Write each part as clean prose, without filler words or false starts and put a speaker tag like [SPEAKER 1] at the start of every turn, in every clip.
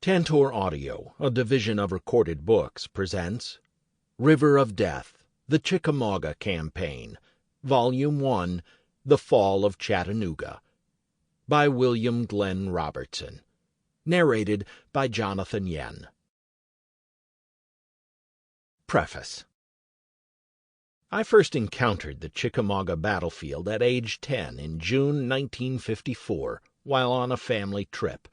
[SPEAKER 1] Tantor Audio, a division of Recorded Books, presents River of Death, The Chickamauga Campaign, Volume 1, The Fall of Chattanooga, by William Glenn Robertson, narrated by Jonathan Yen. Preface. I first encountered the Chickamauga battlefield at age 10 in June 1954 while on a family trip.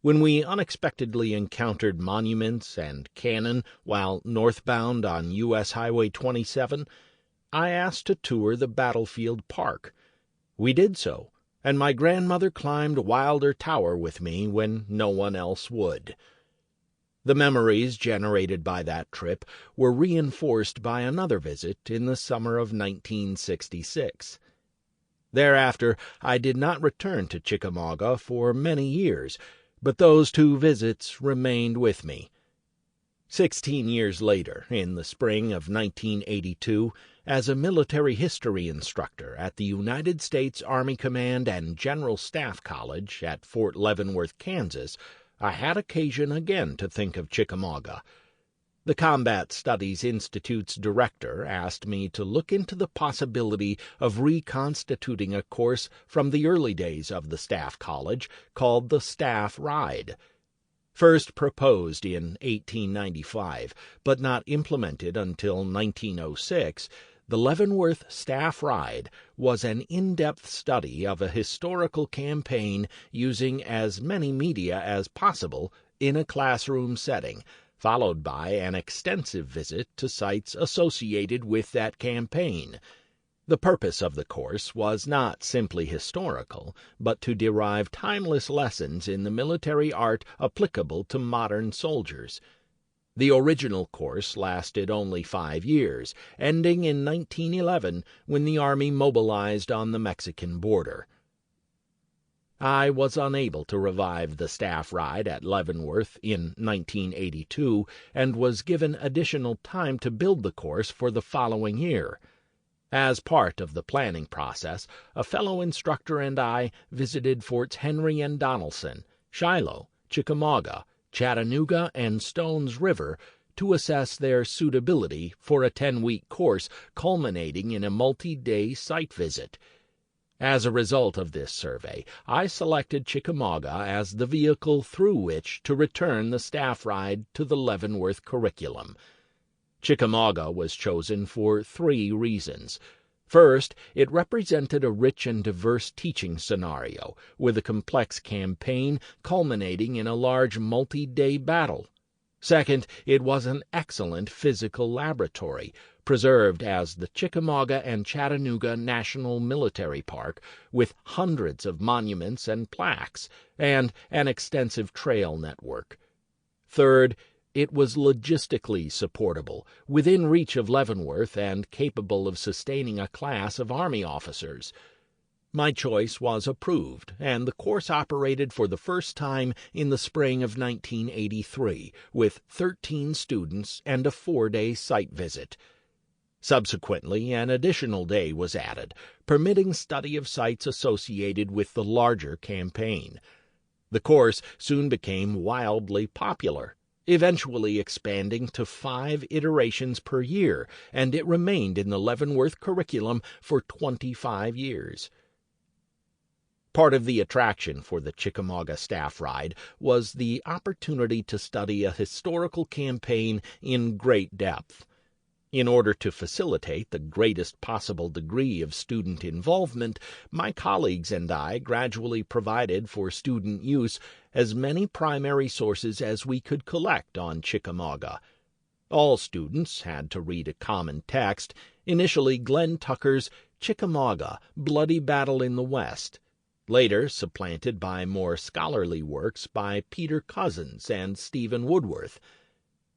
[SPEAKER 1] When we unexpectedly encountered monuments and cannon while northbound on U.S. Highway 27, I asked to tour the battlefield park. We did so, and my grandmother climbed Wilder Tower with me when no one else would. The memories generated by that trip were reinforced by another visit in the summer of 1966. Thereafter, I did not return to Chickamauga for many years, but those two visits remained with me. 16 years later, in the spring of 1982, as a military history instructor at the United States Army Command and General Staff College at Fort Leavenworth, Kansas, I had occasion again to think of Chickamauga. The Combat Studies Institute's director asked me to look into the possibility of reconstituting a course from the early days of the Staff College called the Staff Ride. First proposed in 1895, but not implemented until 1906, the Leavenworth Staff Ride was an in-depth study of a historical campaign using as many media as possible in a classroom setting, followed by an extensive visit to sites associated with that campaign. The purpose of the course was not simply historical, but to derive timeless lessons in the military art applicable to modern soldiers. The original course lasted only 5 years, ending in 1911 when the Army mobilized on the Mexican border. I was unable to revive the staff ride at Leavenworth in 1982 and was given additional time to build the course for the following year. As part of the planning process, a fellow instructor and I visited Forts Henry and Donelson, Shiloh, Chickamauga, Chattanooga, and Stones River to assess their suitability for a 10-week course culminating in a multi-day site visit. As a result of this survey, I selected Chickamauga as the vehicle through which to return the staff ride to the Leavenworth curriculum. Chickamauga was chosen for 3 reasons. First, it represented a rich and diverse teaching scenario, with a complex campaign culminating in a large multi-day battle. Second, it was an excellent physical laboratory, preserved as the Chickamauga and Chattanooga National Military Park, with hundreds of monuments and plaques, and an extensive trail network. Third, it was logistically supportable, within reach of Leavenworth, and capable of sustaining a class of Army officers. My choice was approved, and the course operated for the first time in the spring of 1983, with 13 students and a 4-day site visit. Subsequently, an additional day was added, permitting study of sites associated with the larger campaign. The course soon became wildly popular, eventually expanding to 5 iterations per year, and it remained in the Leavenworth curriculum for 25 years. Part of the attraction for the Chickamauga Staff Ride was the opportunity to study a historical campaign in great depth. In order to facilitate the greatest possible degree of student involvement, my colleagues and I gradually provided for student use as many primary sources as we could collect on Chickamauga. All students had to read a common text, initially Glenn Tucker's Chickamauga, Bloody Battle in the West, later supplanted by more scholarly works by Peter Cozzens and Stephen Woodworth.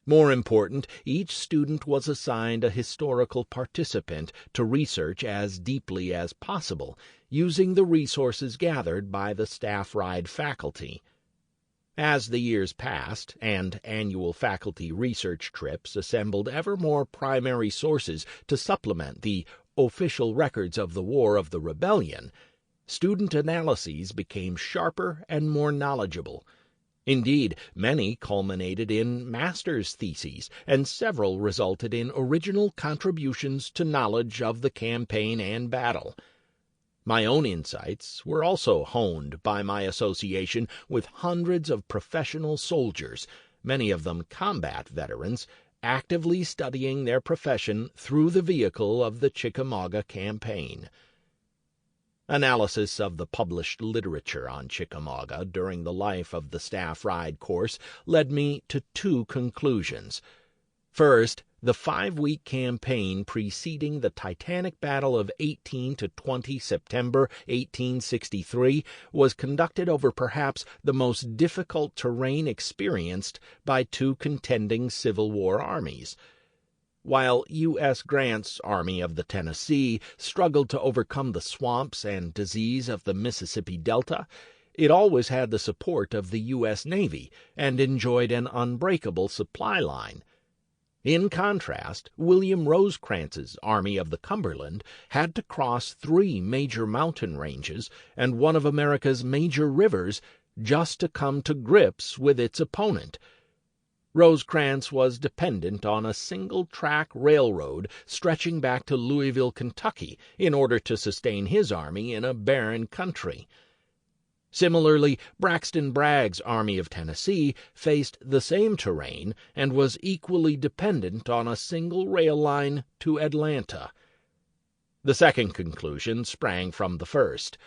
[SPEAKER 1] More important, each student was assigned a historical participant to research as deeply as possible, using the resources gathered by the staff ride faculty. As the years passed, and annual faculty research trips assembled ever more primary sources to supplement the official records of the War of the Rebellion, student analyses became sharper and more knowledgeable. Indeed, many culminated in master's theses, and several resulted in original contributions to knowledge of the campaign and battle. My own insights were also honed by my association with hundreds of professional soldiers, many of them combat veterans, actively studying their profession through the vehicle of the Chickamauga Campaign. Analysis of the published literature on Chickamauga during the life of the Staff Ride course led me to two conclusions. First, the 5-week campaign preceding the titanic Battle of 18 to 20 September 1863 was conducted over perhaps the most difficult terrain experienced by two contending Civil War armies. While U.S. Grant's Army of the Tennessee struggled to overcome the swamps and disease of the Mississippi Delta, it always had the support of the U.S. Navy and enjoyed an unbreakable supply line. In contrast, William Rosecrans's Army of the Cumberland had to cross 3 major mountain ranges and one of America's major rivers just to come to grips with its opponent. Rosecrans was dependent on a single-track railroad stretching back to Louisville, Kentucky, in order to sustain his army in a barren country. Similarly, Braxton Bragg's Army of Tennessee faced the same terrain and was equally dependent on a single rail line to Atlanta. The second conclusion sprang from the first.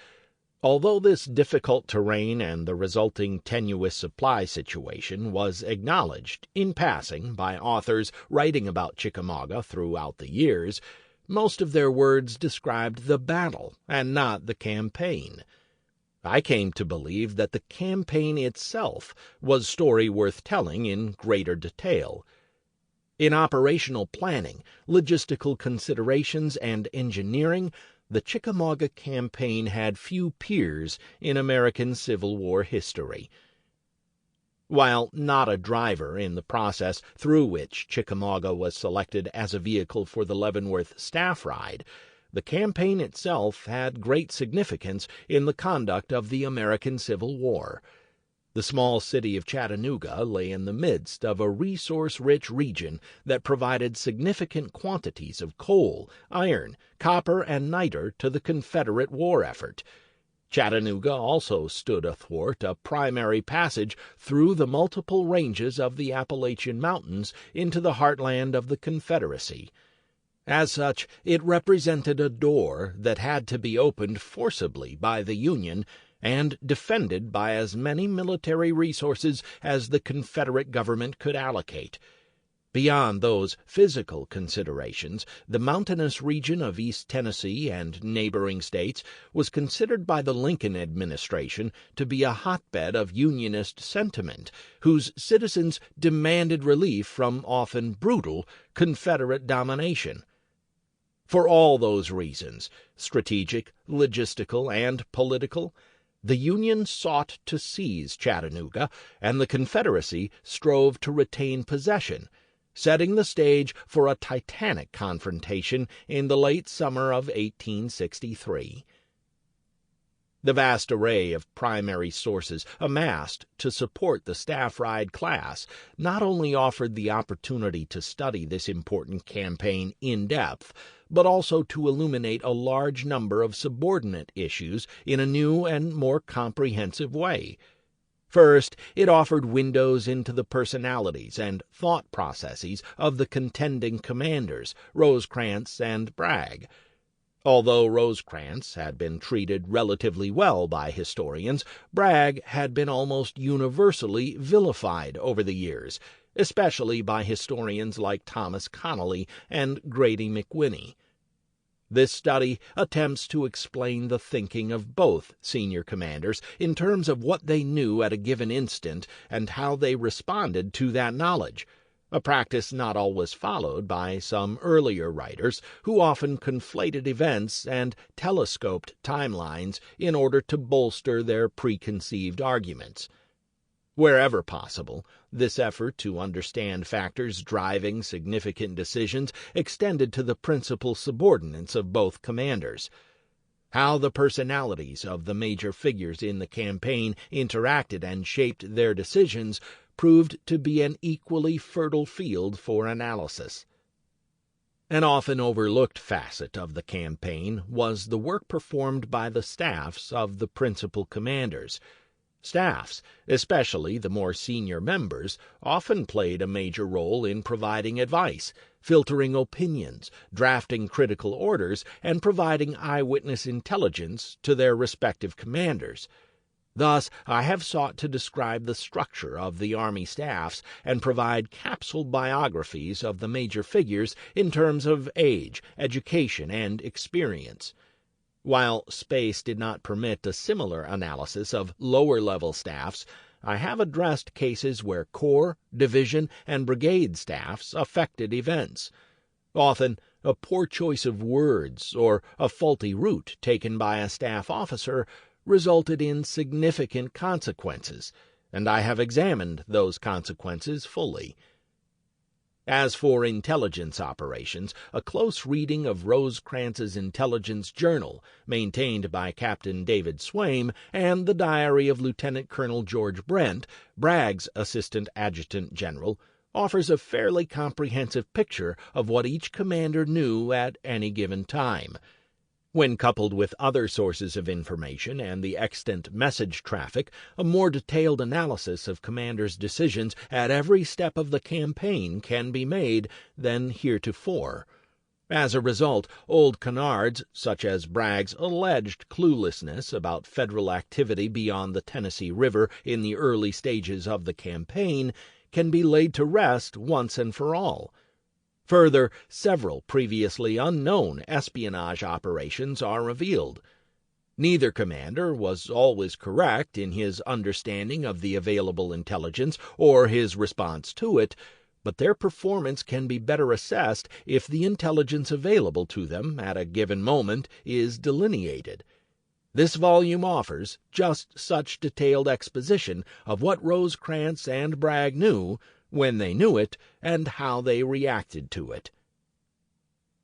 [SPEAKER 1] Although this difficult terrain and the resulting tenuous supply situation was acknowledged in passing by authors writing about Chickamauga throughout the years, most of their words described the battle and not the campaign. I came to believe that the campaign itself was story worth telling in greater detail. In operational planning, logistical considerations, and engineering, the Chickamauga Campaign had few peers in American Civil War history. While not a driver in the process through which Chickamauga was selected as a vehicle for the Leavenworth Staff Ride, the campaign itself had great significance in the conduct of the American Civil War. The small city of Chattanooga lay in the midst of a resource-rich region that provided significant quantities of coal, iron, copper, and niter to the Confederate war effort. Chattanooga also stood athwart a primary passage through the multiple ranges of the Appalachian Mountains into the heartland of the Confederacy. As such, it represented a door that had to be opened forcibly by the Union and defended by as many military resources as the Confederate government could allocate. Beyond those physical considerations, the mountainous region of East Tennessee and neighboring states was considered by the Lincoln administration to be a hotbed of Unionist sentiment, whose citizens demanded relief from often brutal Confederate domination. For all those reasons, strategic, logistical, and political, the Union sought to seize Chattanooga, and the Confederacy strove to retain possession, setting the stage for a titanic confrontation in the late summer of 1863. The vast array of primary sources amassed to support the Staff Ride class not only offered the opportunity to study this important campaign in depth, but also to illuminate a large number of subordinate issues in a new and more comprehensive way. First, it offered windows into the personalities and thought processes of the contending commanders, Rosecrans and Bragg. Although Rosecrans had been treated relatively well by historians, Bragg had been almost universally vilified over the years, especially by historians like Thomas Connolly and Grady McWhinney. This study attempts to explain the thinking of both senior commanders in terms of what they knew at a given instant and how they responded to that knowledge, a practice not always followed by some earlier writers who often conflated events and telescoped timelines in order to bolster their preconceived arguments. Wherever possible, this effort to understand factors driving significant decisions extended to the principal subordinates of both commanders. How the personalities of the major figures in the campaign interacted and shaped their decisions proved to be an equally fertile field for analysis. An often overlooked facet of the campaign was the work performed by the staffs of the principal commanders. Staffs, especially the more senior members, often played a major role in providing advice, filtering opinions, drafting critical orders, and providing eyewitness intelligence to their respective commanders. Thus, I have sought to describe the structure of the Army staffs and provide capsule biographies of the major figures in terms of age, education, and experience. While space did not permit a similar analysis of lower-level staffs, I have addressed cases where corps, division, and brigade staffs affected events. Often, a poor choice of words or a faulty route taken by a staff officer resulted in significant consequences, and I have examined those consequences fully. As for intelligence operations, a close reading of Rosecrans's intelligence journal, maintained by Captain David Swaim, and the diary of Lieutenant Colonel George Brent, Bragg's assistant adjutant general, offers a fairly comprehensive picture of what each commander knew at any given time. When coupled with other sources of information and the extant message traffic, a more detailed analysis of commanders' decisions at every step of the campaign can be made than heretofore. As a result, old canards, such as Bragg's alleged cluelessness about Federal activity beyond the Tennessee River in the early stages of the campaign, can be laid to rest once and for all. Further, several previously unknown espionage operations are revealed. Neither commander was always correct in his understanding of the available intelligence or his response to it, but their performance can be better assessed if the intelligence available to them at a given moment is delineated. This volume offers just such detailed exposition of what Rosecrans and Bragg knew, when they knew it, and how they reacted to it.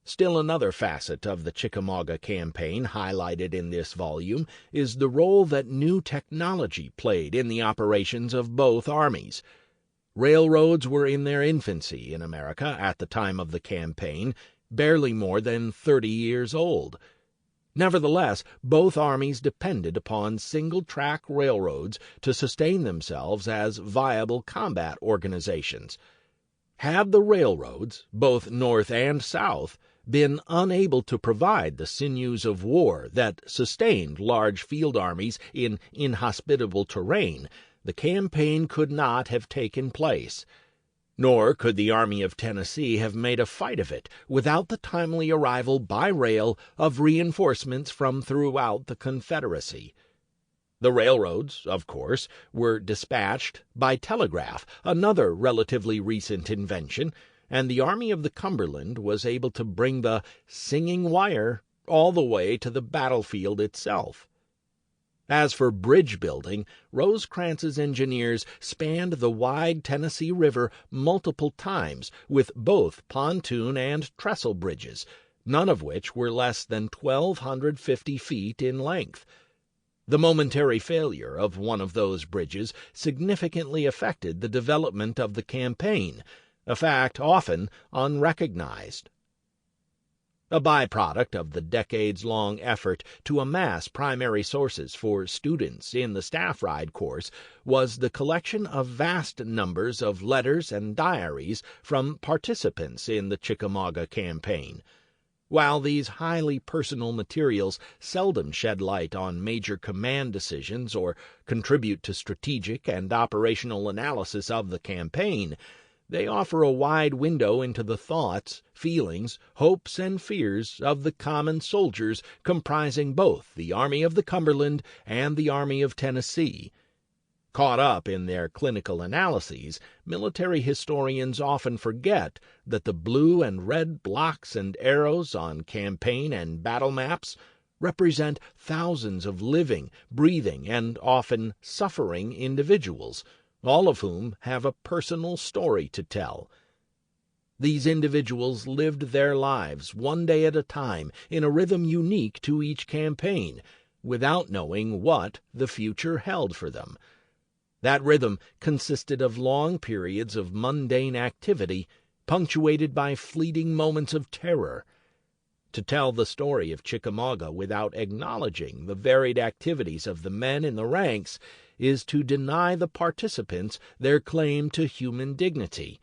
[SPEAKER 1] Still another facet of the Chickamauga campaign highlighted in this volume is the role that new technology played in the operations of both armies. Railroads were in their infancy in America at the time of the campaign, barely more than 30 years old. Nevertheless, both armies depended upon single-track railroads to sustain themselves as viable combat organizations. Had the railroads, both North and South, been unable to provide the sinews of war that sustained large field armies in inhospitable terrain, the campaign could not have taken place. Nor could the Army of Tennessee have made a fight of it without the timely arrival by rail of reinforcements from throughout the Confederacy. The railroads, of course, were dispatched by telegraph, another relatively recent invention, and the Army of the Cumberland was able to bring the singing wire all the way to the battlefield itself. As for bridge building, Rosecrans's engineers spanned the wide Tennessee River multiple times with both pontoon and trestle bridges, none of which were less than 1,250 feet in length. The momentary failure of one of those bridges significantly affected the development of the campaign, a fact often unrecognized. A byproduct of the decades-long effort to amass primary sources for students in the Staff Ride course was the collection of vast numbers of letters and diaries from participants in the Chickamauga Campaign. While these highly personal materials seldom shed light on major command decisions or contribute to strategic and operational analysis of the campaign, they offer a wide window into the thoughts, feelings, hopes, and fears of the common soldiers comprising both the Army of the Cumberland and the Army of Tennessee. Caught up in their clinical analyses, military historians often forget that the blue and red blocks and arrows on campaign and battle maps represent thousands of living, breathing, and often suffering individuals, all of whom have a personal story to tell. These individuals lived their lives one day at a time in a rhythm unique to each campaign, without knowing what the future held for them. That rhythm consisted of long periods of mundane activity, punctuated by fleeting moments of terror. To tell the story of Chickamauga without acknowledging the varied activities of the men in the ranks is to deny the participants their claim to human dignity.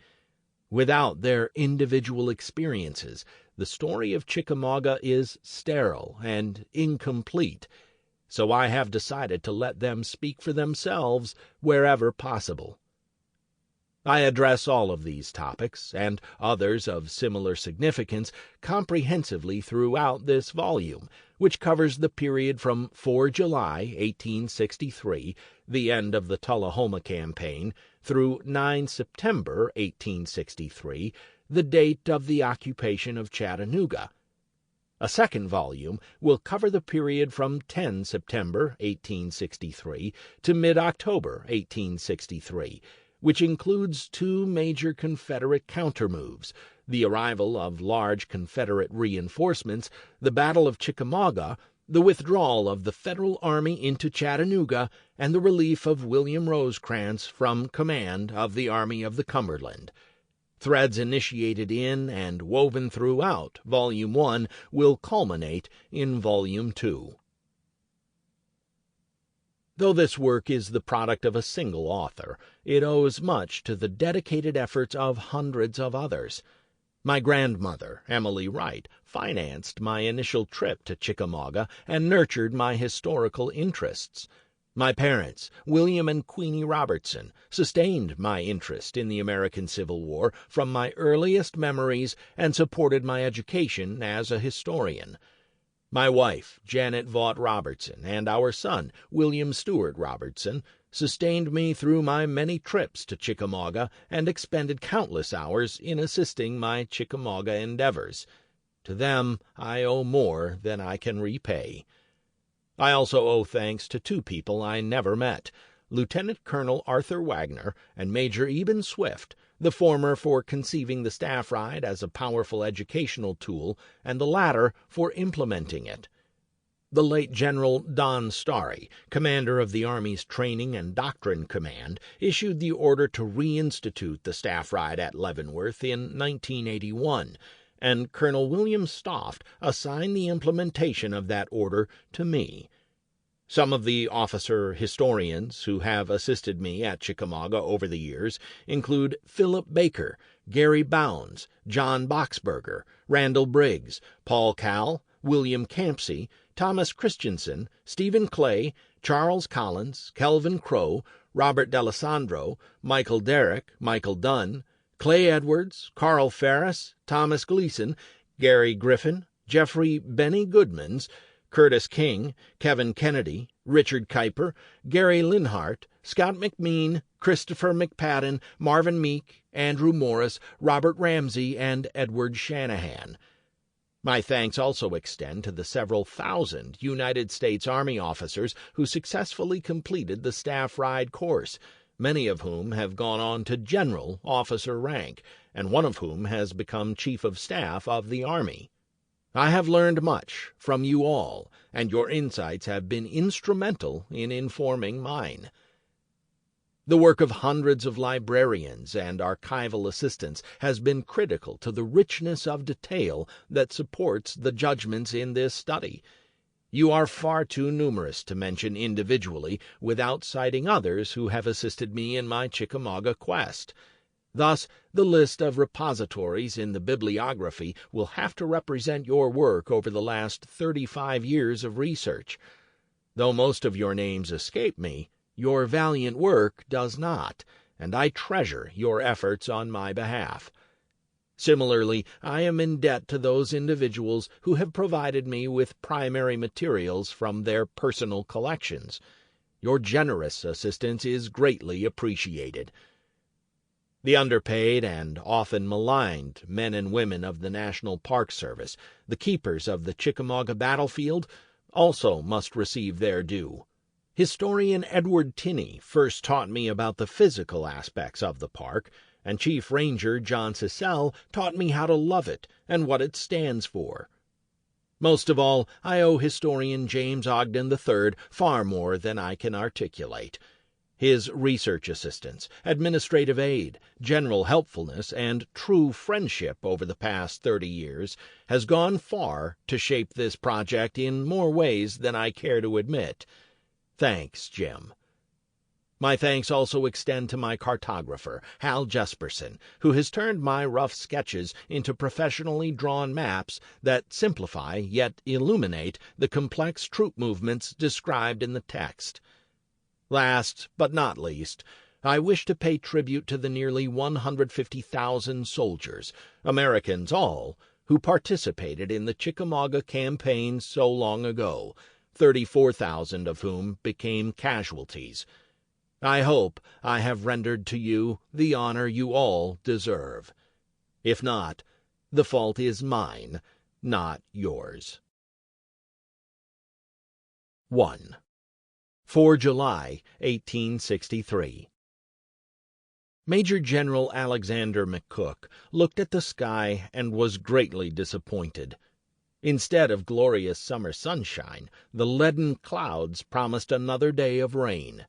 [SPEAKER 1] Without their individual experiences, the story of Chickamauga is sterile and incomplete, so I have decided to let them speak for themselves wherever possible. I address all of these topics, and others of similar significance, comprehensively throughout this volume, which covers the period from 4 July 1863, the end of the Tullahoma Campaign, through 9 September 1863, the date of the occupation of Chattanooga. A second volume will cover the period from 10 September 1863 to mid-October 1863, which includes two major Confederate countermoves, the arrival of large Confederate reinforcements, the Battle of Chickamauga, the withdrawal of the Federal Army into Chattanooga, and the relief of William Rosecrans from command of the Army of the Cumberland. Threads initiated in and woven throughout Volume 1 will culminate in Volume 2. Though this work is the product of a single author, it owes much to the dedicated efforts of hundreds of others. My grandmother, Emily Wright, financed my initial trip to Chickamauga and nurtured my historical interests. My parents, William and Queenie Robertson, sustained my interest in the American Civil War from my earliest memories and supported my education as a historian. My wife, Janet Vaught Robertson, and our son, William Stewart Robertson, sustained me through my many trips to Chickamauga and expended countless hours in assisting my Chickamauga endeavors. To them I owe more than I can repay. I also owe thanks to two people I never met, Lieutenant Colonel Arthur Wagner and Major Eben Swift, the former for conceiving the staff ride as a powerful educational tool, and the latter for implementing it. The late General Don Starry, commander of the Army's Training and Doctrine Command, issued the order to reinstitute the staff ride at Leavenworth in 1981, and Colonel William Stoft assigned the implementation of that order to me. Some of the officer historians who have assisted me at Chickamauga over the years include Philip Baker, Gary Bounds, John Boxberger, Randall Briggs, Paul Cal, William Campsey, Thomas Christensen, Stephen Clay, Charles Collins, Kelvin Crow, Robert D'Alessandro, Michael Derrick, Michael Dunn, Clay Edwards, Carl Ferris, Thomas Gleason, Gary Griffin, Jeffrey Benny Goodmans, Curtis King, Kevin Kennedy, Richard Kuiper, Gary Linhart, Scott McMean, Christopher McPadden, Marvin Meek, Andrew Morris, Robert Ramsey, and Edward Shanahan. My thanks also extend to the several thousand United States Army officers who successfully completed the staff ride course, many of whom have gone on to general officer rank, and one of whom has become Chief of Staff of the Army. I have learned much from you all, and your insights have been instrumental in informing mine. The work of hundreds of librarians and archival assistants has been critical to the richness of detail that supports the judgments in this study. You are far too numerous to mention individually without citing others who have assisted me in my Chickamauga quest. Thus, the list of repositories in the bibliography will have to represent your work over the last 35 years of research. Though most of your names escape me, your valiant work does not, and I treasure your efforts on my behalf. Similarly, I am in debt to those individuals who have provided me with primary materials from their personal collections. Your generous assistance is greatly appreciated. The underpaid and often maligned men and women of the National Park Service, the keepers of the Chickamauga battlefield, also must receive their due. Historian Edward Tinney first taught me about the physical aspects of the park, and Chief Ranger John Cecil taught me how to love it and what it stands for. Most of all, I owe historian James Ogden III far more than I can articulate. His research assistance, administrative aid, general helpfulness, and true friendship over the past 30 years has gone far to shape this project in more ways than I care to admit. Thanks, Jim. My thanks also extend to my cartographer, Hal Jesperson, who has turned my rough sketches into professionally drawn maps that simplify yet illuminate the complex troop movements described in the text. Last but not least, I wish to pay tribute to the nearly 150,000 soldiers, Americans all, who participated in the Chickamauga Campaign so long ago, 34,000 of whom became casualties. I hope I have rendered to you the honor you all deserve. If not, the fault is mine, not yours. 1. 4 July, 1863. Major General Alexander McCook looked at the sky and was greatly disappointed. Instead of glorious summer sunshine, the leaden clouds promised another day of rain.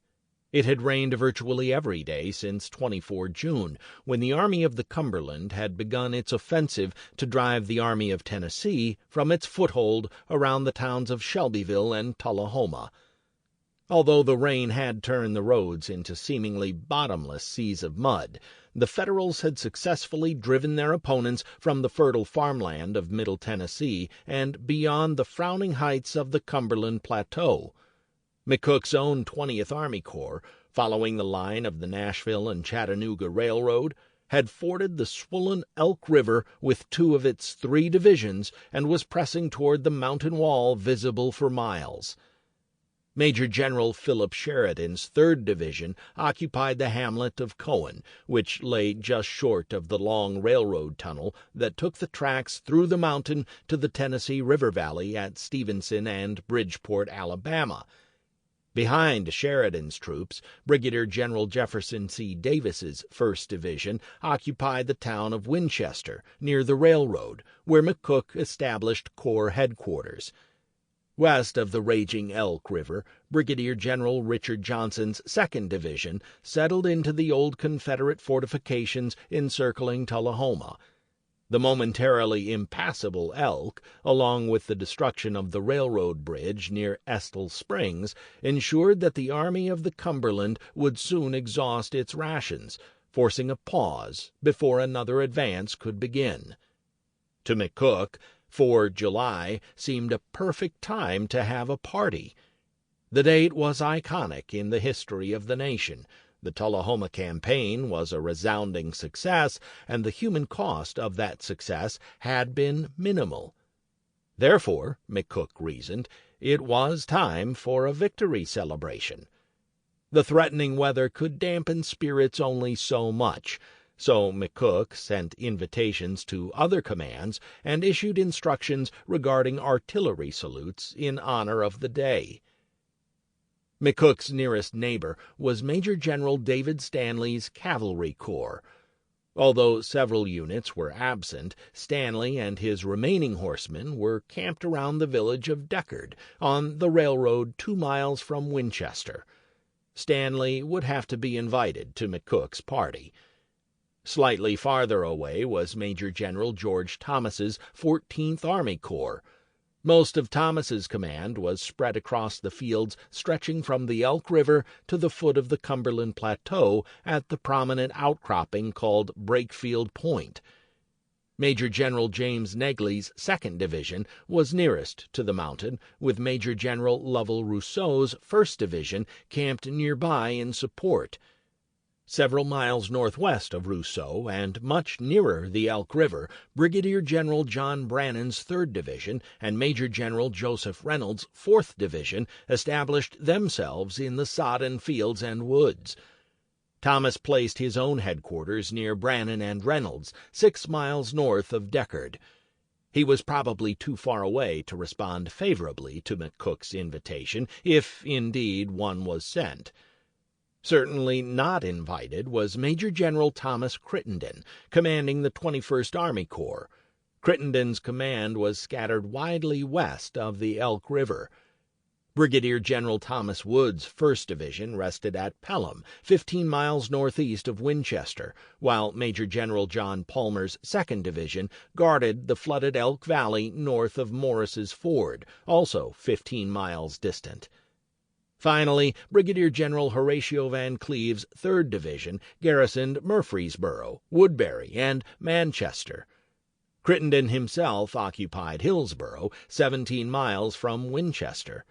[SPEAKER 1] It had rained virtually every day since 24 June, when the Army of the Cumberland had begun its offensive to drive the Army of Tennessee from its foothold around the towns of Shelbyville and Tullahoma. Although the rain had turned the roads into seemingly bottomless seas of mud, the Federals had successfully driven their opponents from the fertile farmland of Middle Tennessee and beyond the frowning heights of the Cumberland Plateau. McCook's own 20th Army Corps, following the line of the Nashville and Chattanooga Railroad, had forded the swollen Elk River with 2 of its 3 divisions and was pressing toward the mountain wall visible for miles. Major General Philip Sheridan's 3rd Division occupied the hamlet of Cohen, which lay just short of the long railroad tunnel that took the tracks through the mountain to the Tennessee River Valley at Stevenson and Bridgeport, Alabama. Behind Sheridan's troops, Brigadier General Jefferson C. Davis's 1st Division occupied the town of Winchester, near the railroad, where McCook established Corps headquarters. West of the raging Elk River, Brigadier General Richard Johnson's 2nd Division settled into the old Confederate fortifications encircling Tullahoma. The momentarily impassable Elk, along with the destruction of the railroad bridge near Estill Springs, ensured that the Army of the Cumberland would soon exhaust its rations, forcing a pause before another advance could begin. To McCook, 4 July seemed a perfect time to have a party. The date was iconic in the history of the nation. The Tullahoma Campaign was a resounding success, and the human cost of that success had been minimal. Therefore, McCook reasoned, it was time for a victory celebration. The threatening weather could dampen spirits only so much, so McCook sent invitations to other commands and issued instructions regarding artillery salutes in honor of the day. McCook's nearest neighbor was Major General David Stanley's Cavalry Corps. Although several units were absent, Stanley and his remaining horsemen were camped around the village of Deckard, on the railroad 2 miles from Winchester. Stanley would have to be invited to McCook's party. Slightly farther away was Major General George Thomas's 14th Army Corps. Most of Thomas's command was spread across the fields stretching from the Elk River to the foot of the Cumberland Plateau at the prominent outcropping called Brakefield Point. Major General James Negley's 2nd Division was nearest to the mountain, with Major General Lovell Rousseau's 1st Division camped nearby in support. Several miles northwest of Rousseau, and much nearer the Elk River, Brigadier General John Brannan's 3rd Division and Major General Joseph Reynolds' 4th Division established themselves in the sodden fields and woods. Thomas placed his own headquarters near Brannan and Reynolds, 6 miles north of Deckard. He was probably too far away to respond favorably to McCook's invitation, if indeed one was sent. Certainly not invited was Major General Thomas Crittenden, commanding the 21st Army Corps. Crittenden's command was scattered widely west of the Elk River. Brigadier General Thomas Wood's 1st Division rested at Pelham, 15 miles northeast of Winchester, while Major General John Palmer's 2nd Division guarded the flooded Elk Valley north of Morris's Ford, also 15 miles distant. Finally, Brigadier General Horatio Van Cleve's 3rd Division garrisoned Murfreesboro, Woodbury, and Manchester. Crittenden himself occupied Hillsboro, 17 miles from Winchester.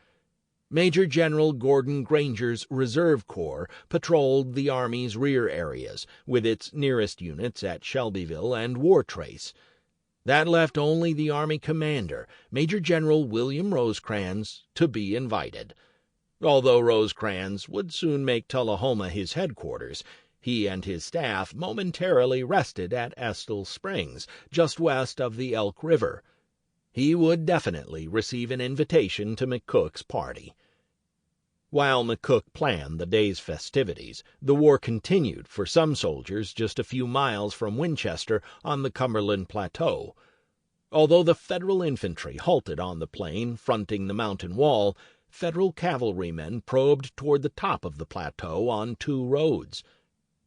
[SPEAKER 1] Major General Gordon Granger's Reserve Corps patrolled the Army's rear areas, with its nearest units at Shelbyville and Wartrace. That left only the Army commander, Major General William Rosecrans, to be invited. Although Rosecrans would soon make Tullahoma his headquarters, he and his staff momentarily rested at Estill Springs, just west of the Elk River. He would definitely receive an invitation to McCook's party. While McCook planned the day's festivities, the war continued for some soldiers just a few miles from Winchester on the Cumberland Plateau. Although the Federal infantry halted on the plain fronting the mountain wall, Federal cavalrymen probed toward the top of the plateau on 2 roads.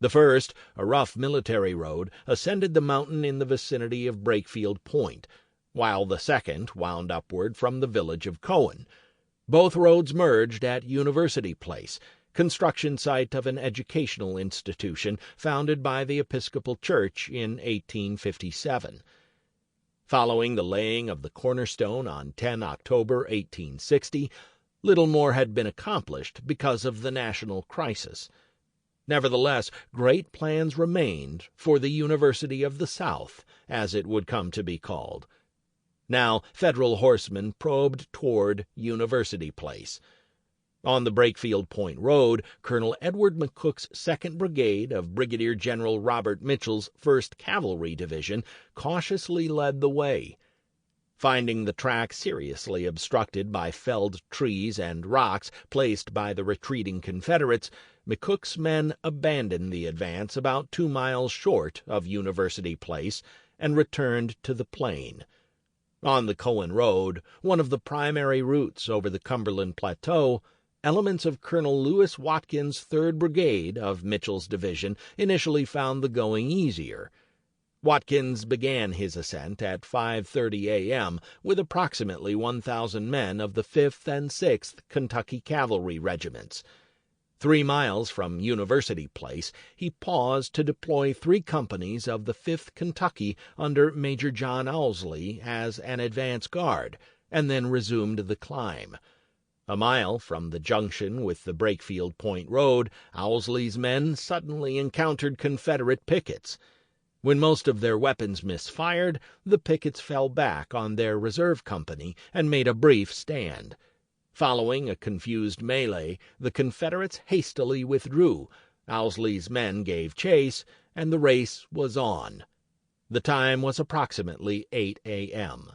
[SPEAKER 1] The first, a rough military road, ascended the mountain in the vicinity of Brakefield Point, while the second wound upward from the village of Cohen. Both roads merged at University Place, construction site of an educational institution founded by the Episcopal Church in 1857. Following the laying of the cornerstone on 10 October 1860, little more had been accomplished because of the national crisis. Nevertheless, great plans remained for the University of the South, as it would come to be called. Now, Federal horsemen probed toward University Place. On the Brakefield Point Road, Colonel Edward McCook's 2nd Brigade of Brigadier General Robert Mitchell's 1st Cavalry Division cautiously led the way. Finding the track seriously obstructed by felled trees and rocks placed by the retreating Confederates, McCook's men abandoned the advance about 2 miles short of University Place and returned to the plain. On the Cohen Road, one of the primary routes over the Cumberland Plateau, elements of Colonel Lewis Watkins' 3rd Brigade of Mitchell's division initially found the going easier. Watkins began his ascent at 5:30 a.m. with approximately 1,000 men of the 5th and 6th Kentucky Cavalry Regiments. 3 miles from University Place, he paused to deploy 3 companies of the 5th Kentucky under Major John Owsley as an advance guard, and then resumed the climb. A mile from the junction with the Brakefield Point Road, Owsley's men suddenly encountered Confederate pickets. When most of their weapons misfired, the pickets fell back on their reserve company and made a brief stand. Following a confused melee, the Confederates hastily withdrew, Owsley's men gave chase, and the race was on. The time was approximately 8 a.m.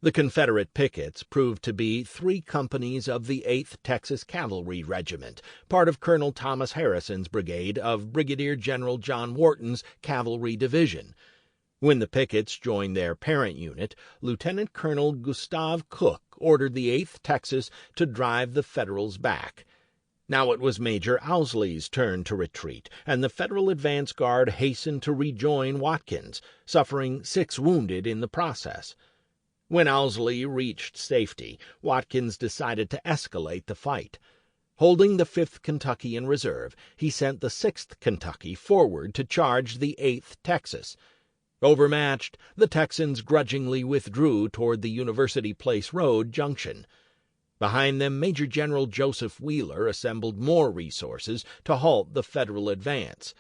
[SPEAKER 1] The Confederate pickets proved to be 3 companies of the 8th Texas Cavalry Regiment, part of Colonel Thomas Harrison's brigade of Brigadier General John Wharton's Cavalry Division. When the pickets joined their parent unit, Lieutenant Colonel Gustav Cook ordered the 8th Texas to drive the Federals back. Now it was Major Owsley's turn to retreat, and the Federal advance guard hastened to rejoin Watkins, suffering 6 wounded in the process. When Owsley reached safety, Watkins decided to escalate the fight. Holding the 5th Kentucky in reserve, he sent the 6th Kentucky forward to charge the 8th Texas. Overmatched, the Texans grudgingly withdrew toward the University Place Road junction. Behind them, Major General Joseph Wheeler assembled more resources to halt the Federal advance.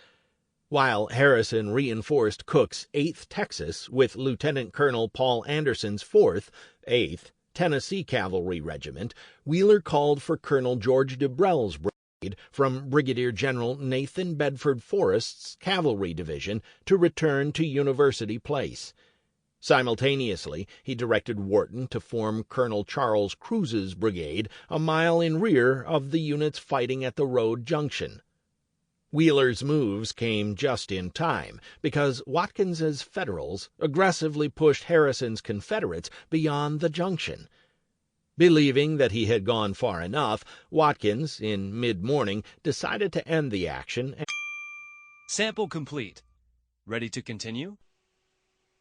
[SPEAKER 1] While Harrison reinforced Cook's 8th Texas with Lieutenant Colonel Paul Anderson's 4th, 8th, Tennessee Cavalry Regiment, Wheeler called for Colonel George DeBrell's brigade from Brigadier General Nathan Bedford Forrest's Cavalry Division to return to University Place. Simultaneously, he directed Wharton to form Colonel Charles Cruse's brigade a mile in rear of the units fighting at the road junction. Wheeler's moves came just in time, because Watkins's Federals aggressively pushed Harrison's Confederates beyond the junction. Believing that he had gone far enough, Watkins, in mid-morning, decided to end the action.
[SPEAKER 2] Sample complete. Ready to continue?